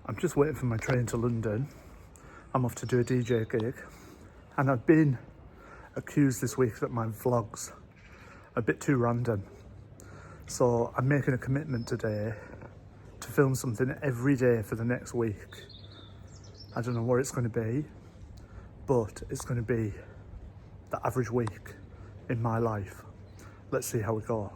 I'm just waiting for my train to London. I'm off to do a DJ gig, and I've been accused this week that my vlogs are a bit too random. So I'm making a commitment today to film something every day for the next week. I don't know what it's going to be, but it's going to be the average week in my life. Let's see how we go.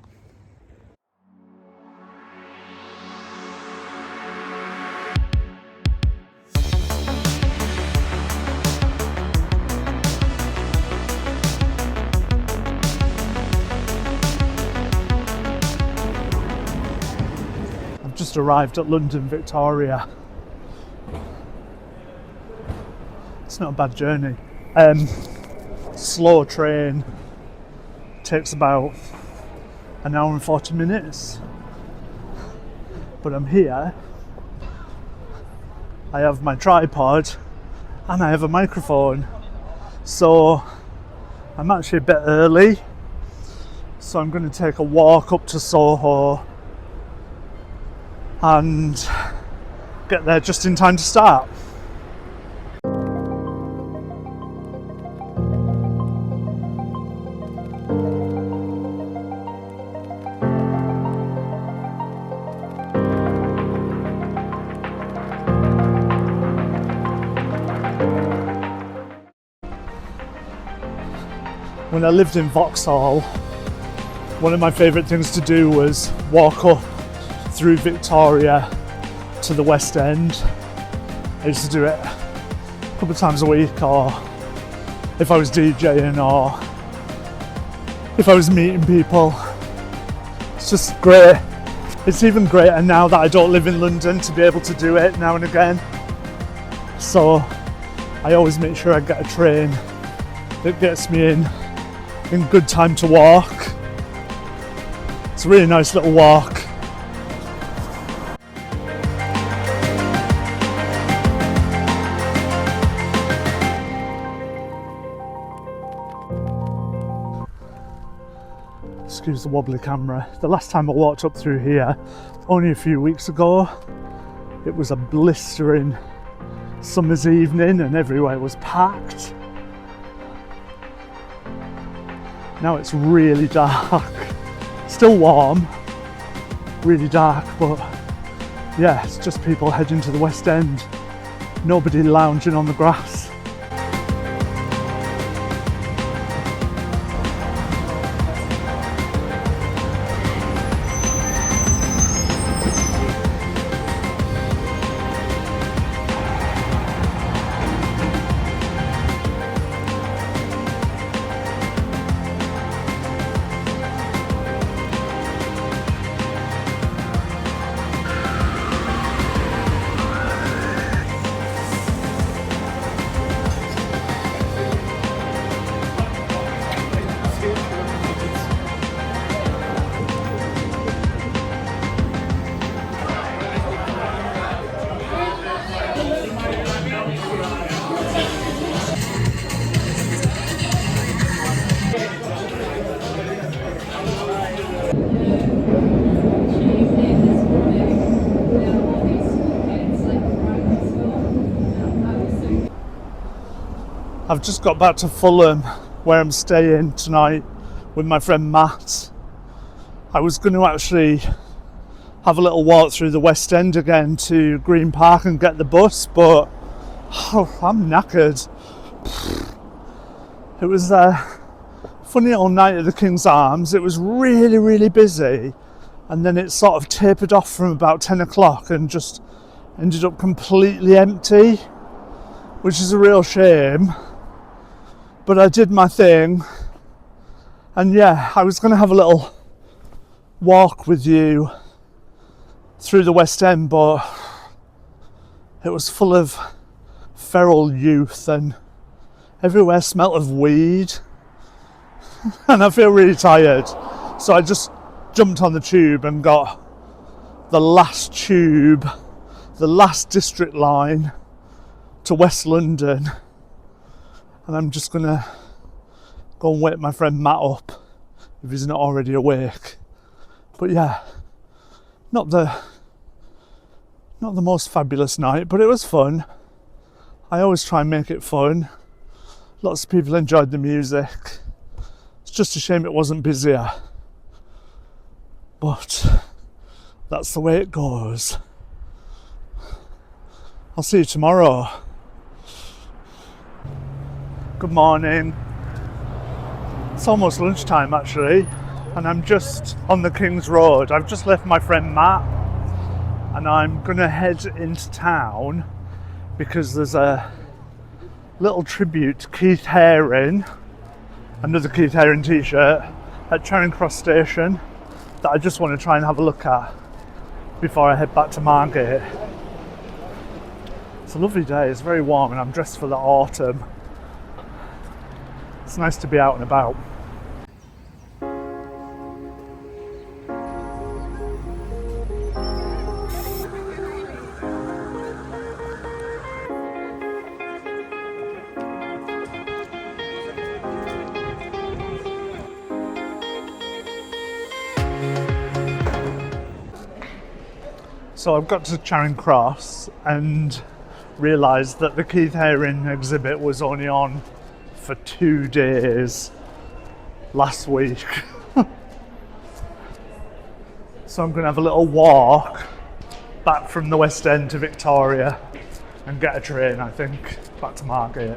I've just arrived at London Victoria. It's not a bad journey. Slow train, takes about an hour and 40 minutes. But I'm here. I have my tripod and I have a microphone. So I'm actually a bit early. So I'm going to take a walk up to Soho and get there just in time to start. When I lived in Vauxhall, one of my favourite things to do was walk up through Victoria to the West End. I used to do it a couple of times a week, or if I was DJing, or if I was meeting people. It's just great. It's even greater now that I don't live in London to be able to do it now and again. So I always make sure I get a train that gets me in good time to walk. It's a really nice little walk. Excuse the wobbly camera. The last time I walked up through here, only a few weeks ago, it was a blistering summer's evening and everywhere was packed. Now it's really dark. Still warm, really dark, but yeah, it's just people heading to the West End. Nobody lounging on the grass. I've just got back to Fulham, where I'm staying tonight with my friend Matt. I was going to actually have a little walk through the West End again to Green Park and get the bus, but I'm knackered. It was a funny old night at the King's Arms. It was really, really busy, and then it sort of tapered off from about 10 o'clock and just ended up completely empty, which is a real shame. But I did my thing, and yeah, I was going to have a little walk with you through the West End, but it was full of feral youth and everywhere smelt of weed and I feel really tired, so I just jumped on the tube and got the last tube, the last district line to West London, and I'm just gonna go and wake my friend Matt up if he's not already awake. But yeah, not the Not the most fabulous night, but it was fun. I always try and make it fun. Lots of people enjoyed the music. It's just a shame it wasn't busier. But that's the way it goes. I'll see you tomorrow. Good morning. It's almost lunchtime actually, and I'm just on the King's Road. I've just left my friend Matt, and I'm gonna head into town because there's a little tribute to Keith Haring, another Keith Haring t-shirt, at Charing Cross Station that I just want to try and have a look at before I head back to Margate. It's a lovely day, it's very warm, and I'm dressed for the autumn. It's nice to be out and about. So I've got to Charing Cross and realised that the Keith Haring exhibit was only on for 2 days last week. So I'm going to have a little walk back from the West End to Victoria and get a train, I think, back to Margate.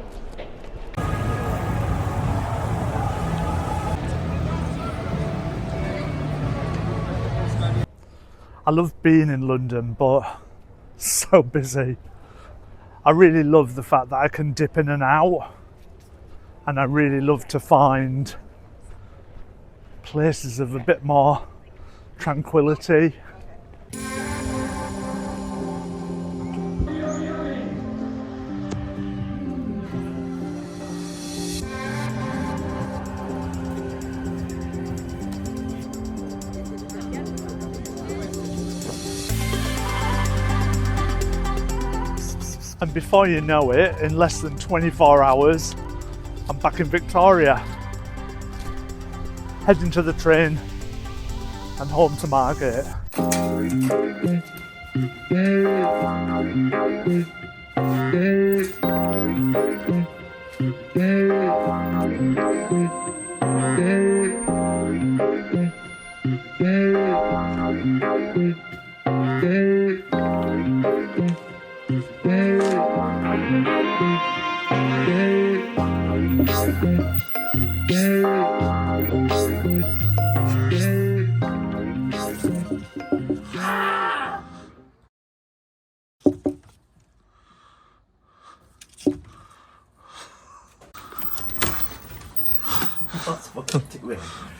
I love being in London, but it's so busy. I really love the fact that I can dip in and out, and I really love to find places of a bit more tranquility. And before you know it, in less than 24 hours, I'm back in Victoria, heading to the train and home to Margate.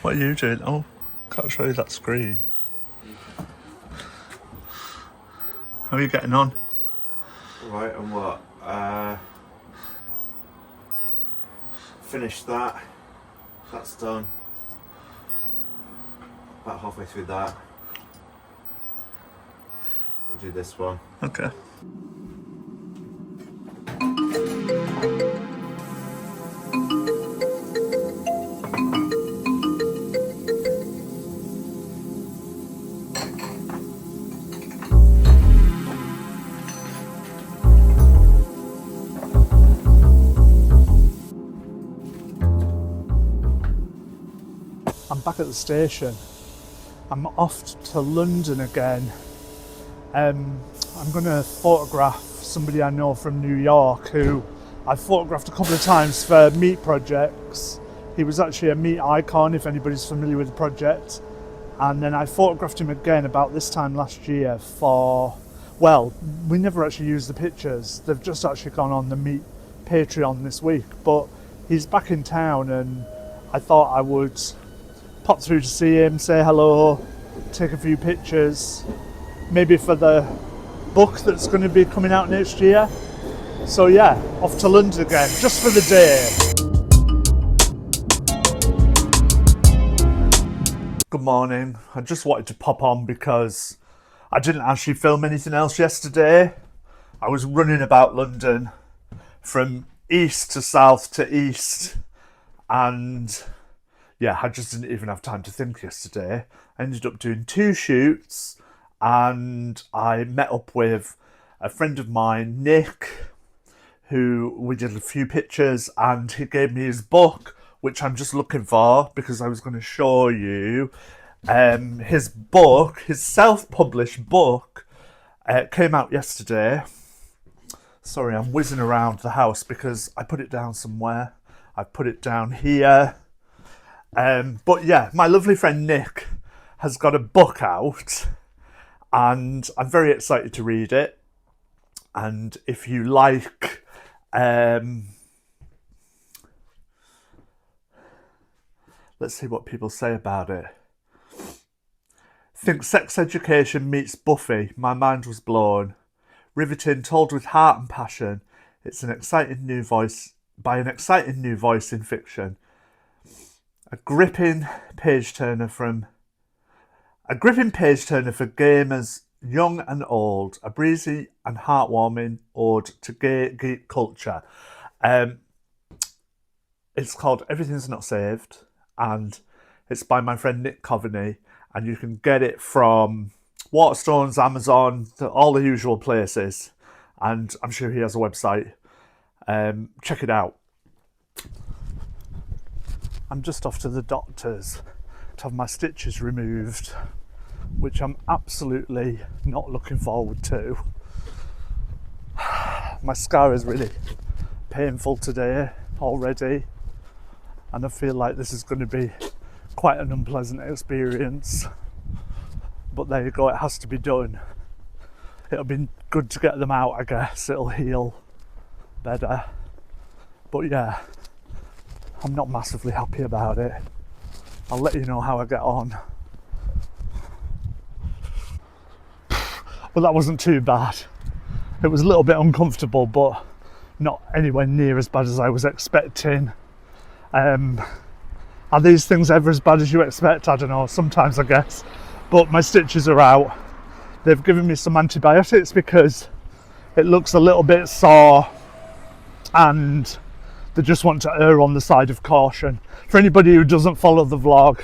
What are you doing? Oh, can't show you that screen. How are you getting on? Right, and what? Finished that. That's done. About halfway through that. We'll do this one. Okay. I'm back at the station. I'm off to London again. I'm going to photograph somebody I know from New York who I've photographed a couple of times for meat projects. He was actually a meat icon, if anybody's familiar with the project. And then I photographed him again about this time last year for, well, we never actually used the pictures. They've just actually gone on the meat Patreon this week. But he's back in town and I thought I would pop through to see him, say hello, take a few pictures, maybe for the book that's going to be coming out next year. So yeah, off to London again, just for the day. Good morning. I just wanted to pop on because I didn't actually film anything else yesterday. I was running about London from east to south to east, and yeah, I just didn't even have time to think yesterday. I ended up doing 2 shoots and I met up with a friend of mine, Nick, who we did a few pictures, and he gave me his book, which I'm just looking for because I was going to show you. His book, his self-published book, came out yesterday. Sorry, I'm whizzing around the house because I put it down somewhere. I put it down here. But yeah, my lovely friend Nick has got a book out, and I'm very excited to read it. And if you like, let's see what people say about it. Think Sex Education meets Buffy. My mind was blown. Riveting, told with heart and passion. It's an exciting new voice by an exciting new voice in fiction. A gripping page turner for gamers young and old. A breezy and heartwarming ode to gay geek culture. It's called Everything's Not Saved, and it's by my friend Nick Coveney, and you can get it from Waterstones, Amazon, all the usual places, and I'm sure he has a website. Check it out. I'm just off to the doctor's to have my stitches removed, which I'm absolutely not looking forward to. My scar is really painful today already, and I feel like this is going to be quite an unpleasant experience. But there you go, it has to be done. It'll be good to get them out, I guess. It'll heal better. But yeah, I'm not massively happy about it. I'll let you know how I get on. But that wasn't too bad. It was a little bit uncomfortable, but not anywhere near as bad as I was expecting. Are these things ever as bad as you expect? I don't know, sometimes I guess. But my stitches are out. They've given me some antibiotics because it looks a little bit sore, and they just want to err on the side of caution. For anybody who doesn't follow the vlog,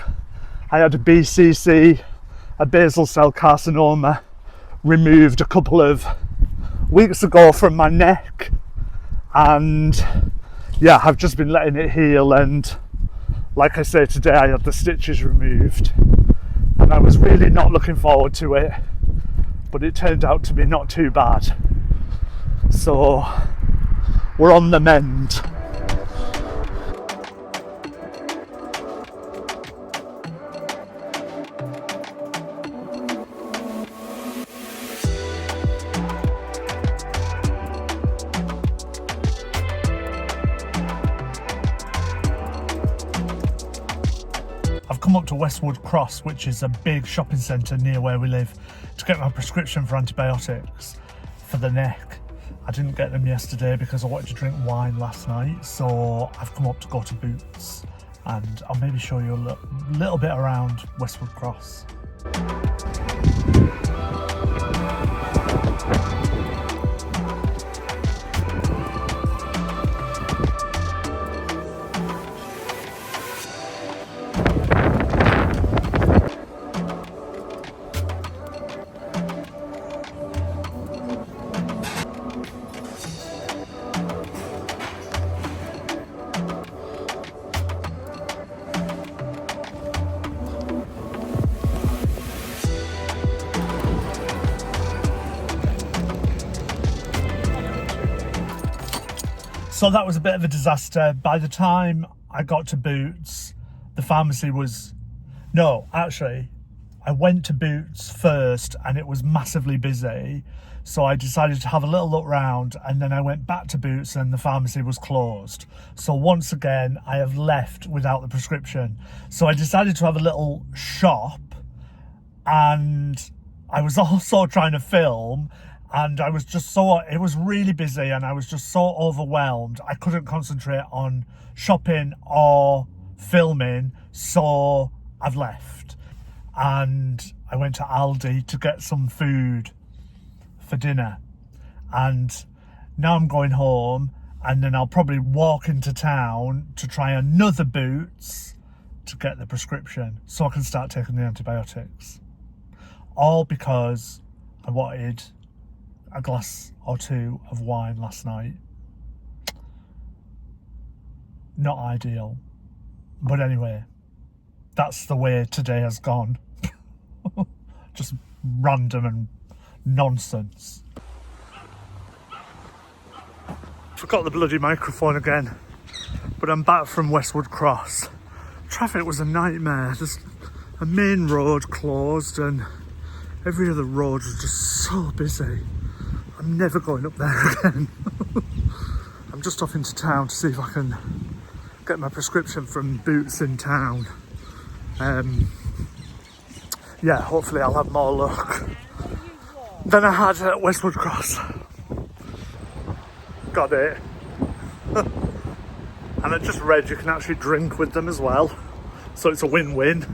I had a BCC, a basal cell carcinoma, removed a couple of weeks ago from my neck, and yeah, I've just been letting it heal, and like I say, today I had the stitches removed, and I was really not looking forward to it, but it turned out to be not too bad. So we're on the mend. Come up to Westwood Cross, which is a big shopping centre near where we live, to get my prescription for antibiotics for the neck. I didn't get them yesterday because I wanted to drink wine last night, so I've come up to go to Boots, and I'll maybe show you a little bit around Westwood Cross. So that was a bit of a disaster. By the time I got to Boots, the pharmacy was... No, actually, I went to Boots first and it was massively busy. So I decided to have a little look round, and then I went back to Boots and the pharmacy was closed. So once again, I have left without the prescription. So I decided to have a little shop, and I was also trying to film, and I was just it was really busy, and I was just so overwhelmed. I couldn't concentrate on shopping or filming, so I've left. And I went to Aldi to get some food for dinner. And now I'm going home, and then I'll probably walk into town to try another Boots to get the prescription so I can start taking the antibiotics. all because I wanted a glass or two of wine last night. Not ideal, but anyway, that's the way today has gone. Just random and nonsense. Forgot the bloody microphone again, but I'm back from Westwood Cross. Traffic was a nightmare, just a main road closed and every other road was just so busy. I'm never going up there again. I'm just off into town to see if I can get my prescription from Boots in town. Yeah, hopefully I'll have more luck than I had at Westwood Cross. Got it. And I just read you can actually drink with them as well, so it's a win-win.